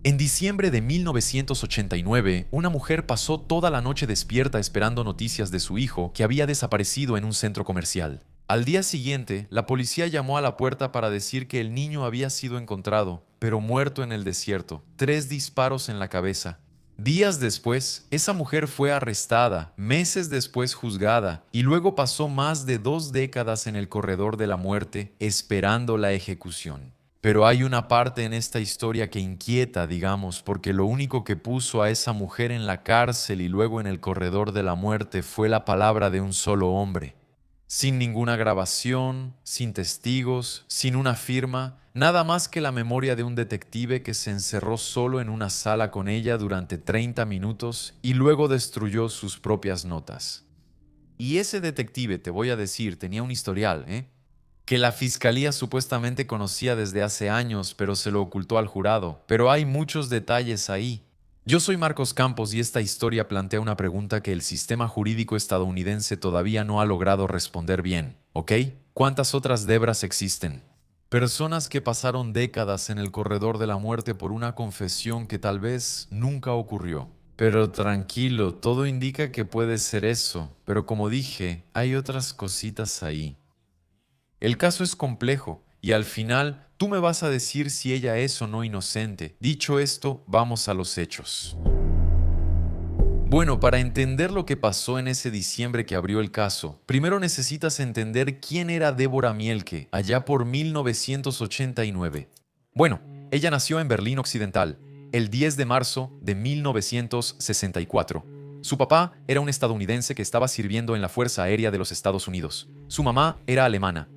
En diciembre de 1989, una mujer pasó toda la noche despierta esperando noticias de su hijo que había desaparecido en un centro comercial. Al día siguiente, la policía llamó a la puerta para decir que el niño había sido encontrado, pero muerto en el desierto, 3 disparos en la cabeza. Días después, esa mujer fue arrestada, meses después juzgada, y luego pasó más de 2 décadas en el corredor de la muerte esperando la ejecución. Pero hay una parte en esta historia que inquieta, digamos, porque lo único que puso a esa mujer en la cárcel y luego en el corredor de la muerte fue la palabra de un solo hombre. Sin ninguna grabación, sin testigos, sin una firma, nada más que la memoria de un detective que se encerró solo en una sala con ella durante 30 minutos y luego destruyó sus propias notas. Y ese detective, te voy a decir, tenía un historial, que la fiscalía supuestamente conocía desde hace años, pero se lo ocultó al jurado. Pero hay muchos detalles ahí. Yo soy Marcos Campos y esta historia plantea una pregunta que el sistema jurídico estadounidense todavía no ha logrado responder bien, ¿ok? ¿Cuántas otras Debras existen? Personas que pasaron décadas en el corredor de la muerte por una confesión que tal vez nunca ocurrió. Pero tranquilo, todo indica que puede ser eso, pero como dije, hay otras cositas ahí. El caso es complejo y al final tú me vas a decir si ella es o no inocente. Dicho esto, vamos a los hechos. Bueno, para entender lo que pasó en ese diciembre que abrió el caso, primero necesitas entender quién era Deborah Mielke allá por 1989. Bueno, ella nació en Berlín Occidental, el 10 de marzo de 1964. Su papá era un estadounidense que estaba sirviendo en la Fuerza Aérea de los Estados Unidos. Su mamá era alemana.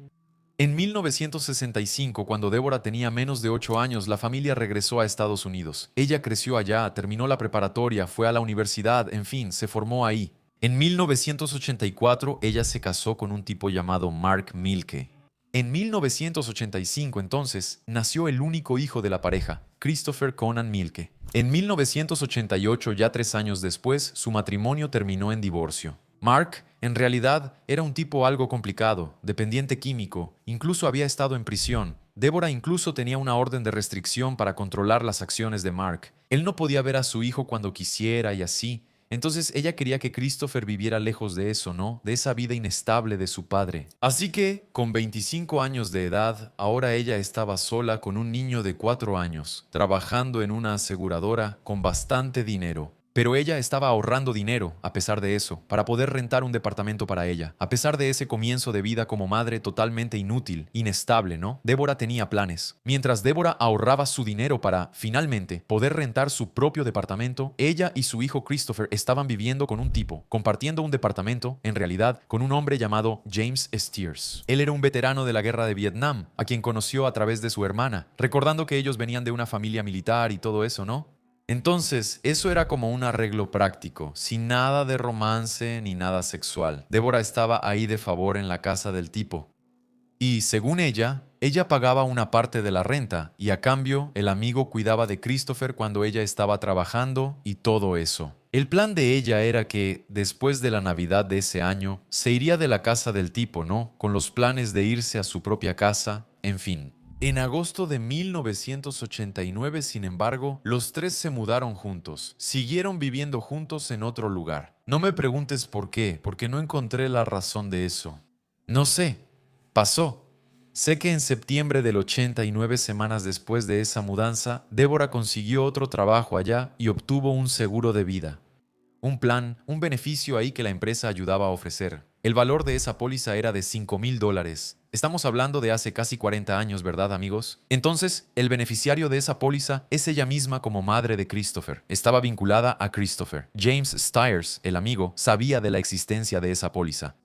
En 1965, cuando Débora tenía menos de 8 años, la familia regresó a Estados Unidos. Ella creció allá, terminó la preparatoria, fue a la universidad, en fin, se formó ahí. En 1984, ella se casó con un tipo llamado Mark Milke. En 1985, entonces, nació el único hijo de la pareja, Christopher Conan Milke. En 1988, ya 3 años después, su matrimonio terminó en divorcio. Mark, en realidad, era un tipo algo complicado, dependiente químico, incluso había estado en prisión. Débora incluso tenía una orden de restricción para controlar las acciones de Mark. Él no podía ver a su hijo cuando quisiera y así. Entonces ella quería que Christopher viviera lejos de eso, ¿no? De esa vida inestable de su padre. Así que, con 25 años de edad, ahora ella estaba sola con un niño de 4 años, trabajando en una aseguradora con bastante dinero. Pero ella estaba ahorrando dinero, a pesar de eso, para poder rentar un departamento para ella. A pesar de ese comienzo de vida como madre totalmente inútil, inestable, ¿no? Débora tenía planes. Mientras Débora ahorraba su dinero para, finalmente, poder rentar su propio departamento, ella y su hijo Christopher estaban viviendo con un tipo, compartiendo un departamento, en realidad, con un hombre llamado James Steers. Él era un veterano de la guerra de Vietnam, a quien conoció a través de su hermana, recordando que ellos venían de una familia militar y todo eso, ¿no? Entonces, eso era como un arreglo práctico, sin nada de romance ni nada sexual. Débora estaba ahí de favor en la casa del tipo. Y, según ella pagaba una parte de la renta y a cambio el amigo cuidaba de Christopher cuando ella estaba trabajando y todo eso. El plan de ella era que, después de la Navidad de ese año, se iría de la casa del tipo, ¿no? Con los planes de irse a su propia casa, en fin. En agosto de 1989, sin embargo, los tres se mudaron juntos. Siguieron viviendo juntos en otro lugar. No me preguntes por qué, porque no encontré la razón de eso. No sé, pasó. Sé que en septiembre del 89, semanas después de esa mudanza, Débora consiguió otro trabajo allá y obtuvo un seguro de vida. Un plan, un beneficio ahí que la empresa ayudaba a ofrecer. El valor de esa póliza era de $5,000. Estamos hablando de hace casi 40 años, ¿verdad, amigos? Entonces, el beneficiario de esa póliza es ella misma como madre de Christopher. Estaba vinculada a Christopher. James Stiers, el amigo, sabía de la existencia de esa póliza.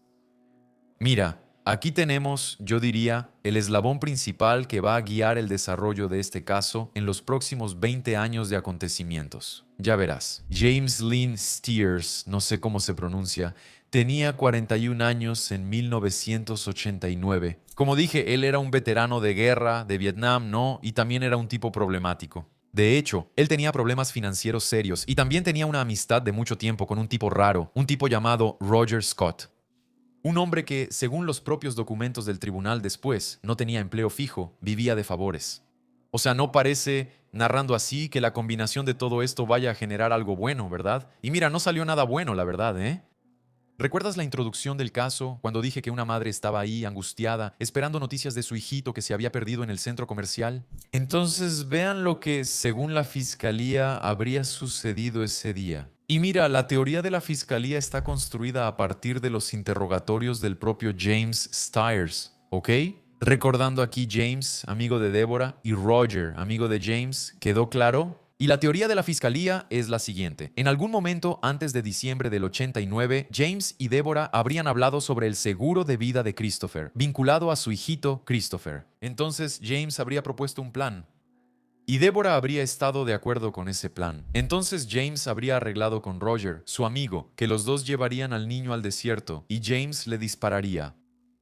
Mira, aquí tenemos, yo diría, el eslabón principal que va a guiar el desarrollo de este caso en los próximos 20 años de acontecimientos. Ya verás. James Lynn Steers, no sé cómo se pronuncia, tenía 41 años en 1989. Como dije, él era un veterano de guerra, de Vietnam, ¿no? Y también era un tipo problemático. De hecho, él tenía problemas financieros serios y también tenía una amistad de mucho tiempo con un tipo raro, un tipo llamado Roger Scott. Un hombre que, según los propios documentos del tribunal después, no tenía empleo fijo, vivía de favores. O sea, no parece narrando así que la combinación de todo esto vaya a generar algo bueno, ¿verdad? Y mira, no salió nada bueno, la verdad, ¿eh? ¿Recuerdas la introducción del caso, cuando dije que una madre estaba ahí, angustiada, esperando noticias de su hijito que se había perdido en el centro comercial? Entonces vean lo que, según la fiscalía, habría sucedido ese día. Y mira, la teoría de la fiscalía está construida a partir de los interrogatorios del propio James Stiers, ¿ok? Recordando aquí James, amigo de Deborah, y Roger, amigo de James, ¿quedó claro? Y la teoría de la fiscalía es la siguiente. En algún momento antes de diciembre del 89, James y Deborah habrían hablado sobre el seguro de vida de Christopher, vinculado a su hijito Christopher. Entonces James habría propuesto un plan. Y Deborah habría estado de acuerdo con ese plan. Entonces James habría arreglado con Roger, su amigo, que los dos llevarían al niño al desierto y James le dispararía.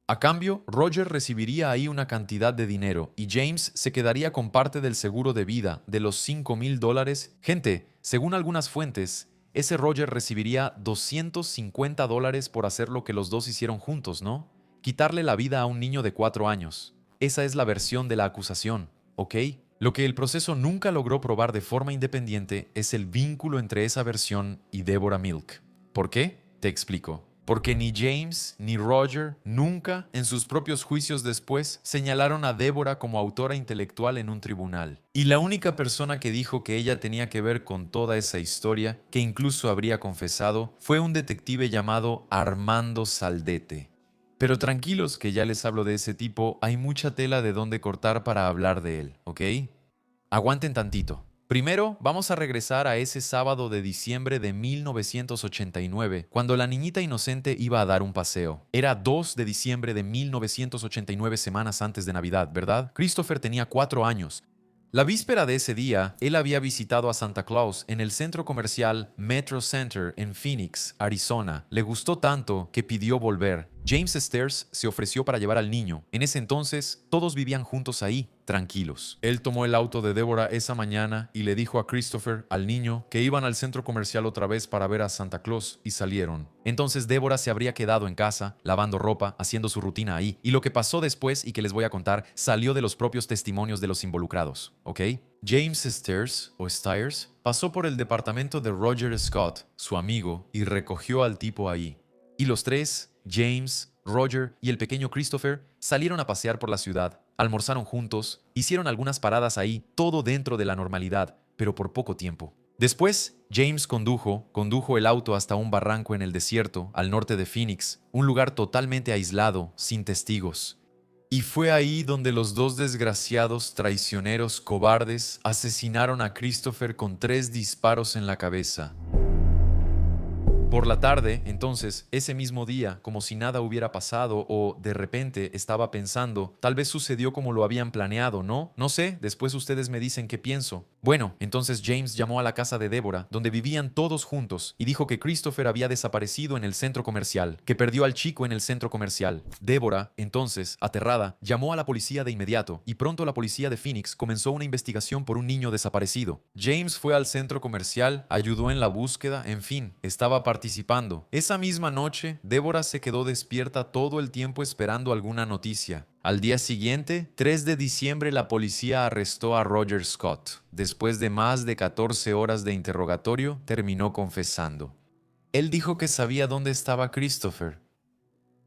A cambio, Roger recibiría ahí una cantidad de dinero y James se quedaría con parte del seguro de vida de los $5,000. Gente, según algunas fuentes, ese Roger recibiría $250 por hacer lo que los dos hicieron juntos, ¿no? Quitarle la vida a un niño de 4 años. Esa es la versión de la acusación, ¿ok? Lo que el proceso nunca logró probar de forma independiente es el vínculo entre esa versión y Deborah Milk. ¿Por qué? Te explico. Porque ni James ni Roger nunca, en sus propios juicios después, señalaron a Deborah como autora intelectual en un tribunal. Y la única persona que dijo que ella tenía que ver con toda esa historia, que incluso habría confesado, fue un detective llamado Armando Saldete. Pero tranquilos que ya les hablo de ese tipo, hay mucha tela de dónde cortar para hablar de él, ¿ok? Aguanten tantito. Primero, vamos a regresar a ese sábado de diciembre de 1989, cuando la niñita inocente iba a dar un paseo. Era 2 de diciembre de 1989, semanas antes de Navidad, ¿verdad? Christopher tenía 4 años. La víspera de ese día, él había visitado a Santa Claus en el centro comercial Metro Center en Phoenix, Arizona. Le gustó tanto que pidió volver. James Stiers se ofreció para llevar al niño. En ese entonces, todos vivían juntos ahí, tranquilos. Él tomó el auto de Deborah esa mañana y le dijo a Christopher, al niño, que iban al centro comercial otra vez para ver a Santa Claus y salieron. Entonces Deborah se habría quedado en casa, lavando ropa, haciendo su rutina ahí. Y lo que pasó después y que les voy a contar salió de los propios testimonios de los involucrados, ¿ok? James Stiers pasó por el departamento de Roger Scott, su amigo, y recogió al tipo ahí. Y los tres, James, Roger y el pequeño Christopher, salieron a pasear por la ciudad, almorzaron juntos, hicieron algunas paradas ahí, todo dentro de la normalidad, pero por poco tiempo. Después, James condujo el auto hasta un barranco en el desierto, al norte de Phoenix, un lugar totalmente aislado, sin testigos. Y fue ahí donde los dos desgraciados traicioneros cobardes asesinaron a Christopher con 3 disparos en la cabeza. Por la tarde, entonces, ese mismo día, como si nada hubiera pasado o de repente estaba pensando, tal vez sucedió como lo habían planeado, ¿no? No sé, después ustedes me dicen qué pienso. Bueno, entonces James llamó a la casa de Deborah, donde vivían todos juntos, y dijo que Christopher había desaparecido en el centro comercial, que perdió al chico en el centro comercial. Deborah, entonces, aterrada, llamó a la policía de inmediato, y pronto la policía de Phoenix comenzó una investigación por un niño desaparecido. James fue al centro comercial, ayudó en la búsqueda, en fin, estaba participando. Esa misma noche, Deborah se quedó despierta todo el tiempo esperando alguna noticia. Al día siguiente, 3 de diciembre, la policía arrestó a Roger Scott. Después de más de 14 horas de interrogatorio, terminó confesando. Él dijo que sabía dónde estaba Christopher,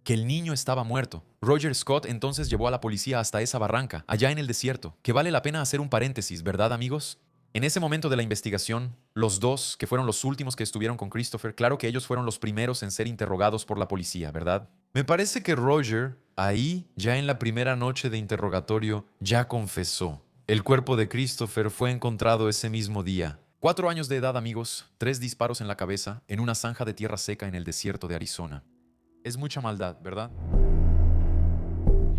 que el niño estaba muerto. Roger Scott entonces llevó a la policía hasta esa barranca, allá en el desierto, que vale la pena hacer un paréntesis, ¿verdad, amigos? En ese momento de la investigación, los dos, que fueron los últimos que estuvieron con Christopher, claro que ellos fueron los primeros en ser interrogados por la policía, ¿verdad? Me parece que Roger, ahí, ya en la primera noche de interrogatorio, ya confesó. El cuerpo de Christopher fue encontrado ese mismo día. 4 años de edad, amigos, 3 disparos en la cabeza, en una zanja de tierra seca en el desierto de Arizona. Es mucha maldad, ¿verdad?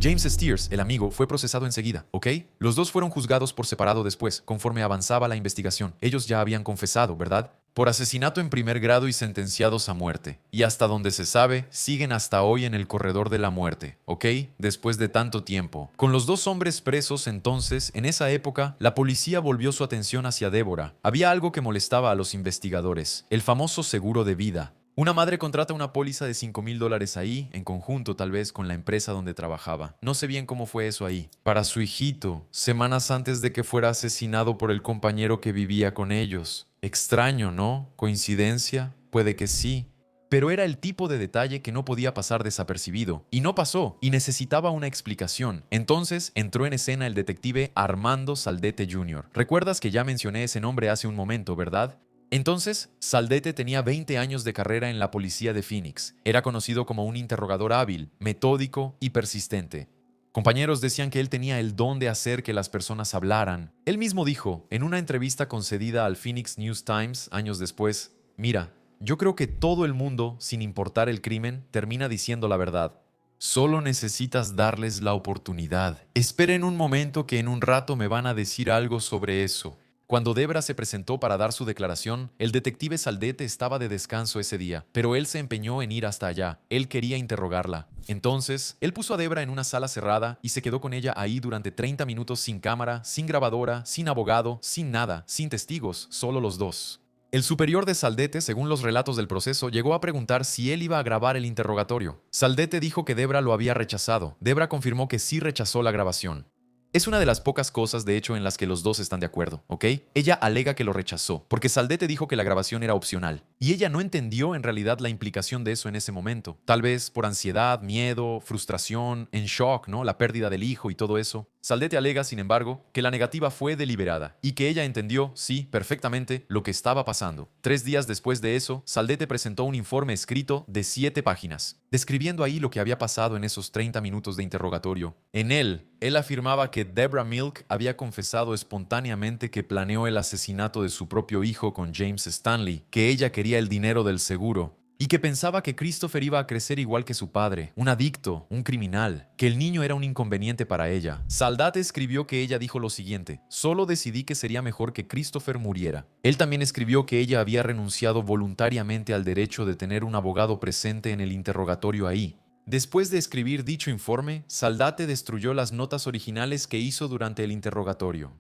James Stiers, el amigo, fue procesado enseguida, ¿ok? Los dos fueron juzgados por separado después, conforme avanzaba la investigación. Ellos ya habían confesado, ¿verdad? Por asesinato en primer grado y sentenciados a muerte. Y hasta donde se sabe, siguen hasta hoy en el corredor de la muerte, ¿ok? Después de tanto tiempo. Con los dos hombres presos entonces, en esa época, la policía volvió su atención hacia Deborah. Había algo que molestaba a los investigadores, el famoso seguro de vida. Una madre contrata una póliza de $5,000 ahí, en conjunto tal vez con la empresa donde trabajaba. No sé bien cómo fue eso ahí. Para su hijito, semanas antes de que fuera asesinado por el compañero que vivía con ellos. Extraño, ¿no? ¿Coincidencia? Puede que sí. Pero era el tipo de detalle que no podía pasar desapercibido. Y no pasó, y necesitaba una explicación. Entonces entró en escena el detective Armando Saldete Jr. ¿Recuerdas que ya mencioné ese nombre hace un momento, verdad? Entonces, Saldete tenía 20 años de carrera en la policía de Phoenix. Era conocido como un interrogador hábil, metódico y persistente. Compañeros decían que él tenía el don de hacer que las personas hablaran. Él mismo dijo, en una entrevista concedida al Phoenix News Times años después, mira, yo creo que todo el mundo, sin importar el crimen, termina diciendo la verdad. Solo necesitas darles la oportunidad. Esperen un momento que en un rato me van a decir algo sobre eso. Cuando Debra se presentó para dar su declaración, el detective Saldete estaba de descanso ese día, pero él se empeñó en ir hasta allá. Él quería interrogarla. Entonces, él puso a Debra en una sala cerrada y se quedó con ella ahí durante 30 minutos sin cámara, sin grabadora, sin abogado, sin nada, sin testigos, solo los dos. El superior de Saldete, según los relatos del proceso, llegó a preguntar si él iba a grabar el interrogatorio. Saldete dijo que Debra lo había rechazado. Debra confirmó que sí rechazó la grabación. Es una de las pocas cosas, de hecho, en las que los dos están de acuerdo, ¿ok? Ella alega que lo rechazó, porque Saldete dijo que la grabación era opcional, y ella no entendió en realidad la implicación de eso en ese momento. Tal vez por ansiedad, miedo, frustración, en shock, ¿no? La pérdida del hijo y todo eso. Saldete alega, sin embargo, que la negativa fue deliberada, y que ella entendió, sí, perfectamente, lo que estaba pasando. 3 días después de eso, Saldete presentó un informe escrito de 7 páginas, describiendo ahí lo que había pasado en esos 30 minutos de interrogatorio. En él afirmaba que Debra Milk había confesado espontáneamente que planeó el asesinato de su propio hijo con James Stanley, que ella quería el dinero del seguro, y que pensaba que Christopher iba a crecer igual que su padre, un adicto, un criminal, que el niño era un inconveniente para ella. Saldate escribió que ella dijo lo siguiente: solo decidí que sería mejor que Christopher muriera. Él también escribió que ella había renunciado voluntariamente al derecho de tener un abogado presente en el interrogatorio ahí. Después de escribir dicho informe, Saldate destruyó las notas originales que hizo durante el interrogatorio.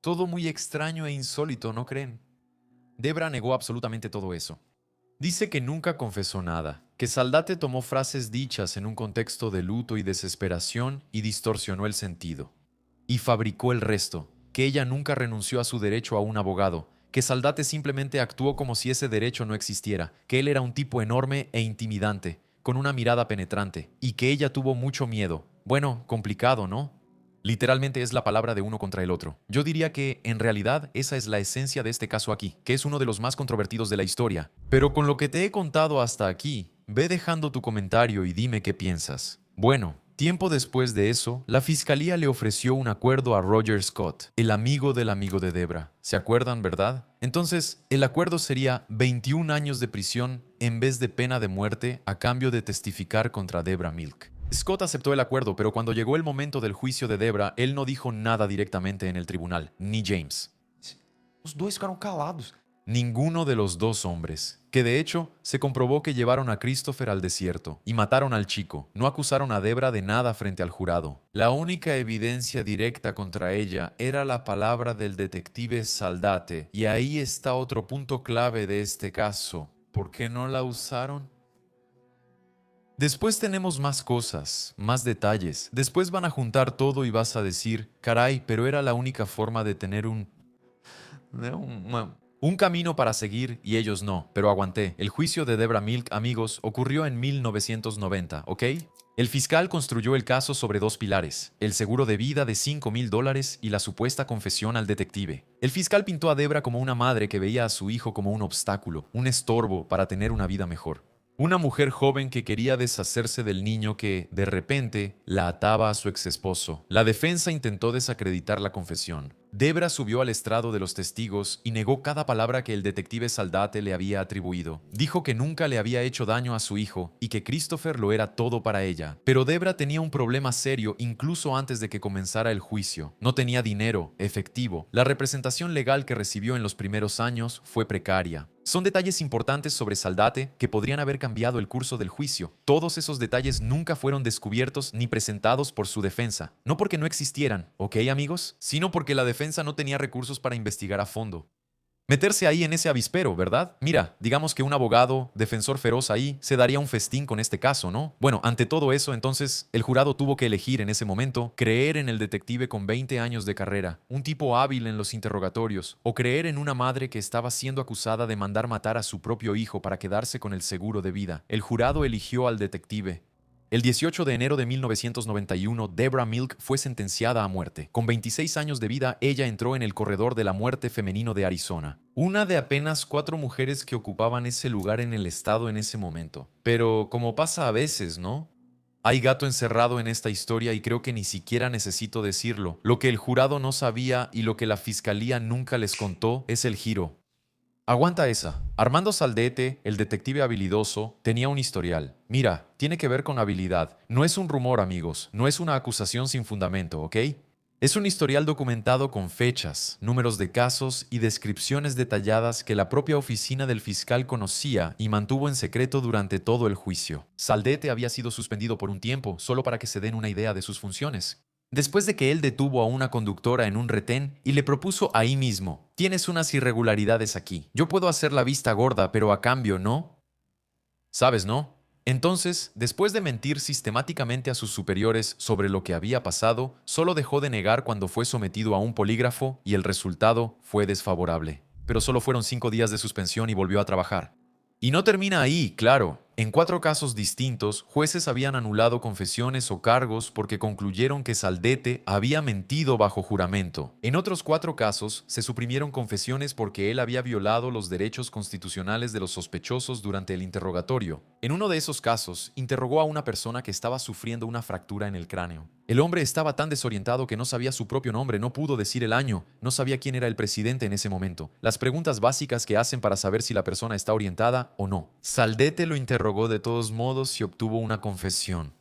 Todo muy extraño e insólito, ¿no creen? Debra negó absolutamente todo eso. Dice que nunca confesó nada, que Saldate tomó frases dichas en un contexto de luto y desesperación y distorsionó el sentido. Y fabricó el resto, que ella nunca renunció a su derecho a un abogado, que Saldate simplemente actuó como si ese derecho no existiera, que él era un tipo enorme e intimidante, con una mirada penetrante, y que ella tuvo mucho miedo. Bueno, complicado, ¿no? Literalmente es la palabra de uno contra el otro. Yo diría que, en realidad, esa es la esencia de este caso aquí, que es uno de los más controvertidos de la historia. Pero con lo que te he contado hasta aquí, ve dejando tu comentario y dime qué piensas. Bueno, tiempo después de eso, la fiscalía le ofreció un acuerdo a Roger Scott, el amigo de Debra. ¿Se acuerdan, verdad? Entonces, el acuerdo sería 21 años de prisión en vez de pena de muerte a cambio de testificar contra Debra Milk. Scott aceptó el acuerdo, pero cuando llegó el momento del juicio de Debra, él no dijo nada directamente en el tribunal, ni James. Os dois ficaram calados. Ninguno de los dos hombres, que de hecho se comprobó que llevaron a Christopher al desierto y mataron al chico. No acusaron a Debra de nada frente al jurado. La única evidencia directa contra ella era la palabra del detective Saldate, y ahí está otro punto clave de este caso. ¿Por qué no la usaron? Después tenemos más cosas, más detalles. Después van a juntar todo y vas a decir, caray, pero era la única forma de tener un camino para seguir y ellos no. Pero aguanté. El juicio de Debra Milk, amigos, ocurrió en 1990, ¿ok? El fiscal construyó el caso sobre 2 pilares: el seguro de vida de $5,000 y la supuesta confesión al detective. El fiscal pintó a Debra como una madre que veía a su hijo como un obstáculo, un estorbo para tener una vida mejor. Una mujer joven que quería deshacerse del niño que, de repente, la ataba a su exesposo. La defensa intentó desacreditar la confesión. Debra subió al estrado de los testigos y negó cada palabra que el detective Saldate le había atribuido. Dijo que nunca le había hecho daño a su hijo y que Christopher lo era todo para ella. Pero Debra tenía un problema serio incluso antes de que comenzara el juicio. No tenía dinero, efectivo. La representación legal que recibió en los primeros años fue precaria. Son detalles importantes sobre Saldate que podrían haber cambiado el curso del juicio. Todos esos detalles nunca fueron descubiertos ni presentados por su defensa. No porque no existieran, ¿ok, amigos? Sino porque la defensa no tenía recursos para investigar a fondo. Meterse ahí en ese avispero, ¿verdad? Mira, digamos que un abogado, defensor feroz ahí, se daría un festín con este caso, ¿no? Bueno, ante todo eso, entonces, el jurado tuvo que elegir en ese momento creer en el detective con 20 años de carrera, un tipo hábil en los interrogatorios, o creer en una madre que estaba siendo acusada de mandar matar a su propio hijo para quedarse con el seguro de vida. El jurado eligió al detective. El 18 de enero de 1991, Deborah Milk fue sentenciada a muerte. Con 26 años de vida, ella entró en el corredor de la muerte femenino de Arizona. Una de apenas 4 mujeres que ocupaban ese lugar en el estado en ese momento. Pero como pasa a veces, ¿no? Hay gato encerrado en esta historia y creo que ni siquiera necesito decirlo. Lo que el jurado no sabía y lo que la fiscalía nunca les contó es el giro. Aguanta esa. Armando Saldete, el detective habilidoso, tenía un historial. Mira, tiene que ver con habilidad. No es un rumor, amigos. No es una acusación sin fundamento, ¿ok? Es un historial documentado con fechas, números de casos y descripciones detalladas que la propia oficina del fiscal conocía y mantuvo en secreto durante todo el juicio. Saldete había sido suspendido por un tiempo, solo para que se den una idea de sus funciones. Después de que él detuvo a una conductora en un retén y le propuso ahí mismo: tienes unas irregularidades aquí. Yo puedo hacer la vista gorda, pero a cambio no. ¿Sabes, no? Entonces, después de mentir sistemáticamente a sus superiores sobre lo que había pasado, solo dejó de negar cuando fue sometido a un polígrafo y el resultado fue desfavorable. Pero solo fueron 5 días de suspensión y volvió a trabajar. Y no termina ahí, claro. En 4 casos distintos, jueces habían anulado confesiones o cargos porque concluyeron que Saldete había mentido bajo juramento. En otros 4 casos, se suprimieron confesiones porque él había violado los derechos constitucionales de los sospechosos durante el interrogatorio. En uno de esos casos, interrogó a una persona que estaba sufriendo una fractura en el cráneo. El hombre estaba tan desorientado que no sabía su propio nombre, no pudo decir el año, no sabía quién era el presidente en ese momento. Las preguntas básicas que hacen para saber si la persona está orientada o no. Saldete lo interrogó de todos modos y obtuvo una confesión.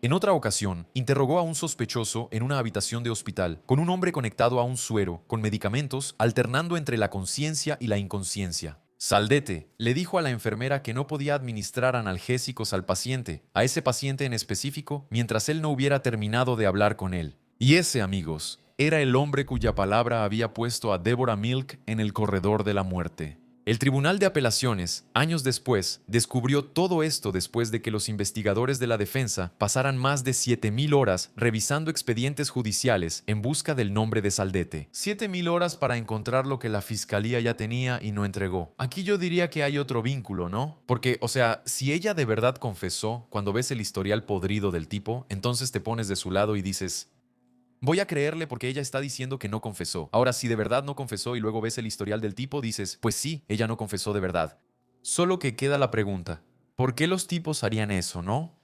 En otra ocasión, interrogó a un sospechoso en una habitación de hospital, con un hombre conectado a un suero, con medicamentos, alternando entre la conciencia y la inconsciencia. Saldete le dijo a la enfermera que no podía administrar analgésicos al paciente, a ese paciente en específico, mientras él no hubiera terminado de hablar con él. Y ese, amigos, era el hombre cuya palabra había puesto a Deborah Milk en el corredor de la muerte. El Tribunal de Apelaciones, años después, descubrió todo esto después de que los investigadores de la defensa pasaran más de 7.000 horas revisando expedientes judiciales en busca del nombre de Saldete. 7.000 horas para encontrar lo que la fiscalía ya tenía y no entregó. Aquí yo diría que hay otro vínculo, ¿no? Porque, o sea, si ella de verdad confesó, cuando ves el historial podrido del tipo, entonces te pones de su lado y dices: voy a creerle porque ella está diciendo que no confesó. Ahora, si de verdad no confesó y luego ves el historial del tipo, dices: pues sí, ella no confesó de verdad. Solo que queda la pregunta: ¿por qué los tipos harían eso, no?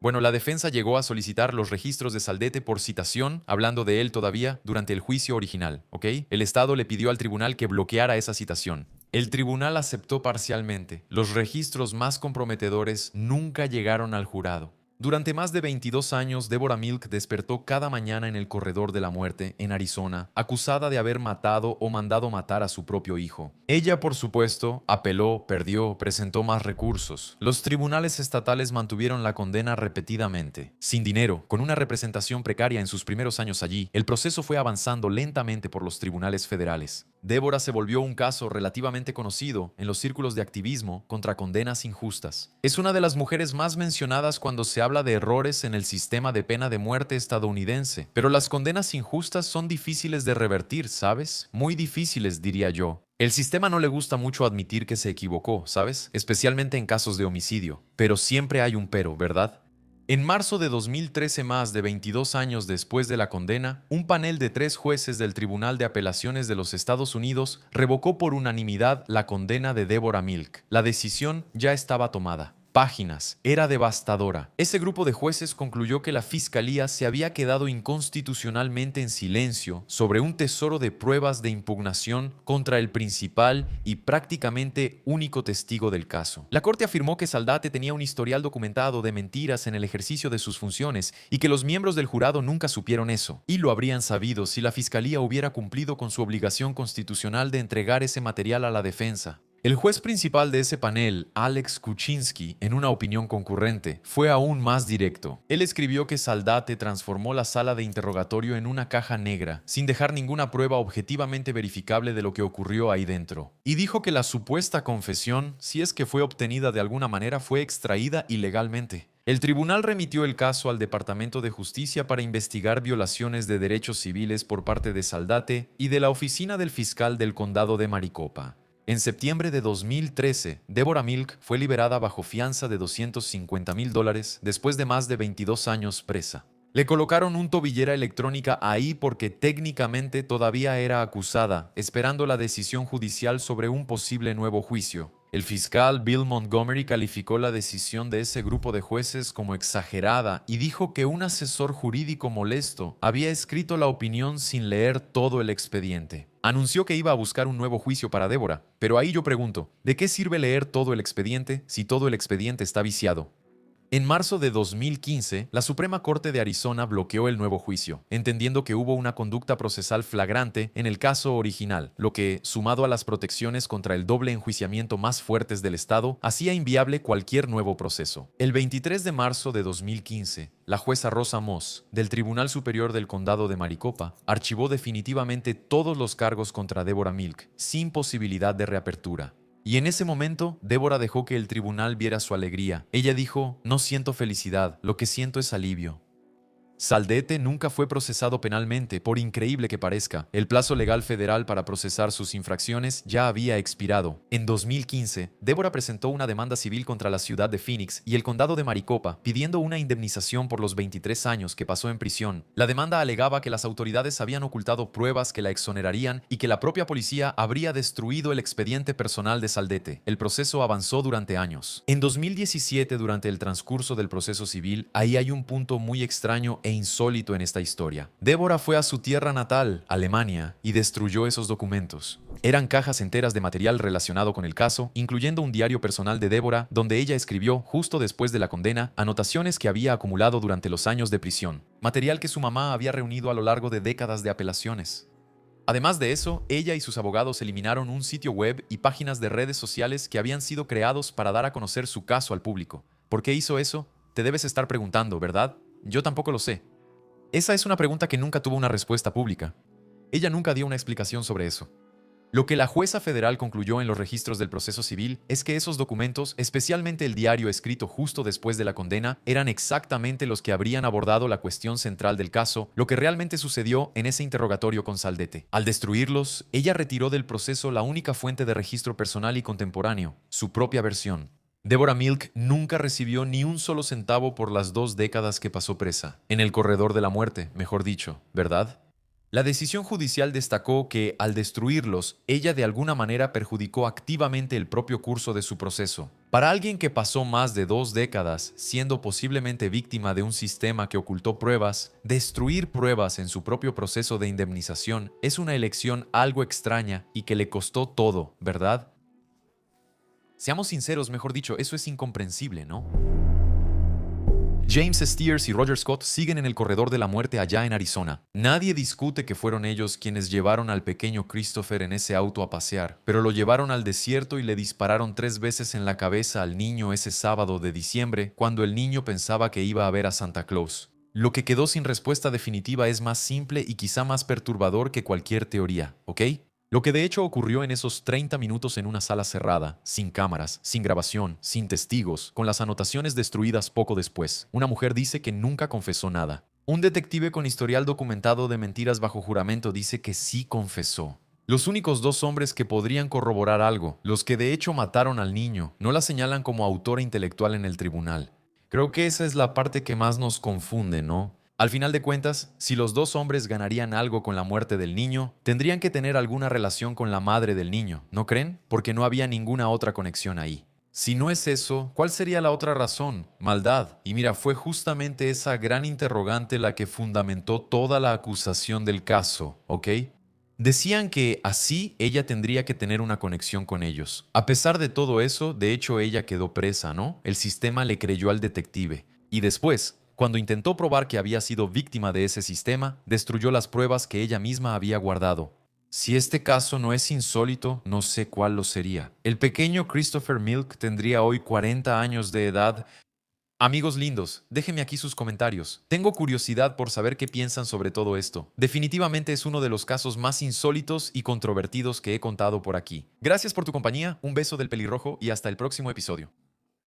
Bueno, la defensa llegó a solicitar los registros de Saldete por citación, hablando de él todavía, durante el juicio original, ¿ok? El Estado le pidió al tribunal que bloqueara esa citación. El tribunal aceptó parcialmente. Los registros más comprometedores nunca llegaron al jurado. Durante más de 22 años, Deborah Milk despertó cada mañana en el corredor de la muerte, en Arizona, acusada de haber matado o mandado matar a su propio hijo. Ella, por supuesto, apeló, perdió, presentó más recursos. Los tribunales estatales mantuvieron la condena repetidamente. Sin dinero, con una representación precaria en sus primeros años allí, el proceso fue avanzando lentamente por los tribunales federales. Deborah se volvió un caso relativamente conocido en los círculos de activismo contra condenas injustas. Es una de las mujeres más mencionadas cuando se habla de errores en el sistema de pena de muerte estadounidense. Pero las condenas injustas son difíciles de revertir, ¿sabes? Muy difíciles, diría yo. El sistema no le gusta mucho admitir que se equivocó, ¿sabes? Especialmente en casos de homicidio. Pero siempre hay un pero, ¿verdad? En marzo de 2013, más de 22 años después de la condena, un panel de 3 jueces del Tribunal de Apelaciones de los Estados Unidos revocó por unanimidad la condena de Deborah Milk. La decisión ya estaba tomada. Páginas. Era devastadora. Ese grupo de jueces concluyó que la fiscalía se había quedado inconstitucionalmente en silencio sobre un tesoro de pruebas de impugnación contra el principal y prácticamente único testigo del caso. La corte afirmó que Saldate tenía un historial documentado de mentiras en el ejercicio de sus funciones y que los miembros del jurado nunca supieron eso, y lo habrían sabido si la fiscalía hubiera cumplido con su obligación constitucional de entregar ese material a la defensa. El juez principal de ese panel, Alex Kuczynski, en una opinión concurrente, fue aún más directo. Él escribió que Saldate transformó la sala de interrogatorio en una caja negra, sin dejar ninguna prueba objetivamente verificable de lo que ocurrió ahí dentro. Y dijo que la supuesta confesión, si es que fue obtenida de alguna manera, fue extraída ilegalmente. El tribunal remitió el caso al Departamento de Justicia para investigar violaciones de derechos civiles por parte de Saldate y de la oficina del fiscal del condado de Maricopa. En septiembre de 2013, Deborah Milk fue liberada bajo fianza de $250,000 después de más de 22 años presa. Le colocaron un tobillera electrónica ahí porque técnicamente todavía era acusada, esperando la decisión judicial sobre un posible nuevo juicio. El fiscal Bill Montgomery calificó la decisión de ese grupo de jueces como exagerada y dijo que un asesor jurídico molesto había escrito la opinión sin leer todo el expediente. Anunció que iba a buscar un nuevo juicio para Deborah, pero ahí yo pregunto, ¿de qué sirve leer todo el expediente si todo el expediente está viciado? En marzo de 2015, la Suprema Corte de Arizona bloqueó el nuevo juicio, entendiendo que hubo una conducta procesal flagrante en el caso original, lo que, sumado a las protecciones contra el doble enjuiciamiento más fuertes del Estado, hacía inviable cualquier nuevo proceso. El 23 de marzo de 2015, la jueza Rosa Moss, del Tribunal Superior del Condado de Maricopa, archivó definitivamente todos los cargos contra Deborah Milk, sin posibilidad de reapertura. Y en ese momento, Deborah dejó que el tribunal viera su alegría. Ella dijo, no siento felicidad, lo que siento es alivio. Saldate nunca fue procesado penalmente, por increíble que parezca. El plazo legal federal para procesar sus infracciones ya había expirado. En 2015, Deborah presentó una demanda civil contra la ciudad de Phoenix y el condado de Maricopa, pidiendo una indemnización por los 23 años que pasó en prisión. La demanda alegaba que las autoridades habían ocultado pruebas que la exonerarían y que la propia policía habría destruido el expediente personal de Saldate. El proceso avanzó durante años. En 2017, durante el transcurso del proceso civil, ahí hay un punto muy extraño e insólito en esta historia. Deborah fue a su tierra natal, Alemania, y destruyó esos documentos. Eran cajas enteras de material relacionado con el caso, incluyendo un diario personal de Deborah, donde ella escribió, justo después de la condena, anotaciones que había acumulado durante los años de prisión. Material que su mamá había reunido a lo largo de décadas de apelaciones. Además de eso, ella y sus abogados eliminaron un sitio web y páginas de redes sociales que habían sido creados para dar a conocer su caso al público. ¿Por qué hizo eso? Te debes estar preguntando, ¿verdad? Yo tampoco lo sé. Esa es una pregunta que nunca tuvo una respuesta pública. Ella nunca dio una explicación sobre eso. Lo que la jueza federal concluyó en los registros del proceso civil es que esos documentos, especialmente el diario escrito justo después de la condena, eran exactamente los que habrían abordado la cuestión central del caso, lo que realmente sucedió en ese interrogatorio con Saldate. Al destruirlos, ella retiró del proceso la única fuente de registro personal y contemporáneo, su propia versión. Deborah Milk nunca recibió ni un solo centavo por las 2 décadas que pasó presa, en el corredor de la muerte, mejor dicho, ¿verdad? La decisión judicial destacó que, al destruirlos, ella de alguna manera perjudicó activamente el propio curso de su proceso. Para alguien que pasó más de 2 décadas siendo posiblemente víctima de un sistema que ocultó pruebas, destruir pruebas en su propio proceso de indemnización es una elección algo extraña y que le costó todo, ¿verdad? Seamos sinceros, mejor dicho, eso es incomprensible, ¿no? James Steers y Roger Scott siguen en el corredor de la muerte allá en Arizona. Nadie discute que fueron ellos quienes llevaron al pequeño Christopher en ese auto a pasear, pero lo llevaron al desierto y le dispararon 3 veces en la cabeza al niño ese sábado de diciembre, cuando el niño pensaba que iba a ver a Santa Claus. Lo que quedó sin respuesta definitiva es más simple y quizá más perturbador que cualquier teoría, ¿ok? Lo que de hecho ocurrió en esos 30 minutos en una sala cerrada, sin cámaras, sin grabación, sin testigos, con las anotaciones destruidas poco después. Una mujer dice que nunca confesó nada. Un detective con historial documentado de mentiras bajo juramento dice que sí confesó. Los únicos 2 hombres que podrían corroborar algo, los que de hecho mataron al niño, no la señalan como autora intelectual en el tribunal. Creo que esa es la parte que más nos confunde, ¿no? Al final de cuentas, si los 2 hombres ganarían algo con la muerte del niño, tendrían que tener alguna relación con la madre del niño, ¿no creen? Porque no había ninguna otra conexión ahí. Si no es eso, ¿cuál sería la otra razón? Maldad. Y mira, fue justamente esa gran interrogante la que fundamentó toda la acusación del caso, ¿ok? Decían que así ella tendría que tener una conexión con ellos. A pesar de todo eso, de hecho ella quedó presa, ¿no? El sistema le creyó al detective. Y después, cuando intentó probar que había sido víctima de ese sistema, destruyó las pruebas que ella misma había guardado. Si este caso no es insólito, no sé cuál lo sería. El pequeño Christopher Milk tendría hoy 40 años de edad. Amigos lindos, déjenme aquí sus comentarios. Tengo curiosidad por saber qué piensan sobre todo esto. Definitivamente es uno de los casos más insólitos y controvertidos que he contado por aquí. Gracias por tu compañía, un beso del pelirrojo y hasta el próximo episodio.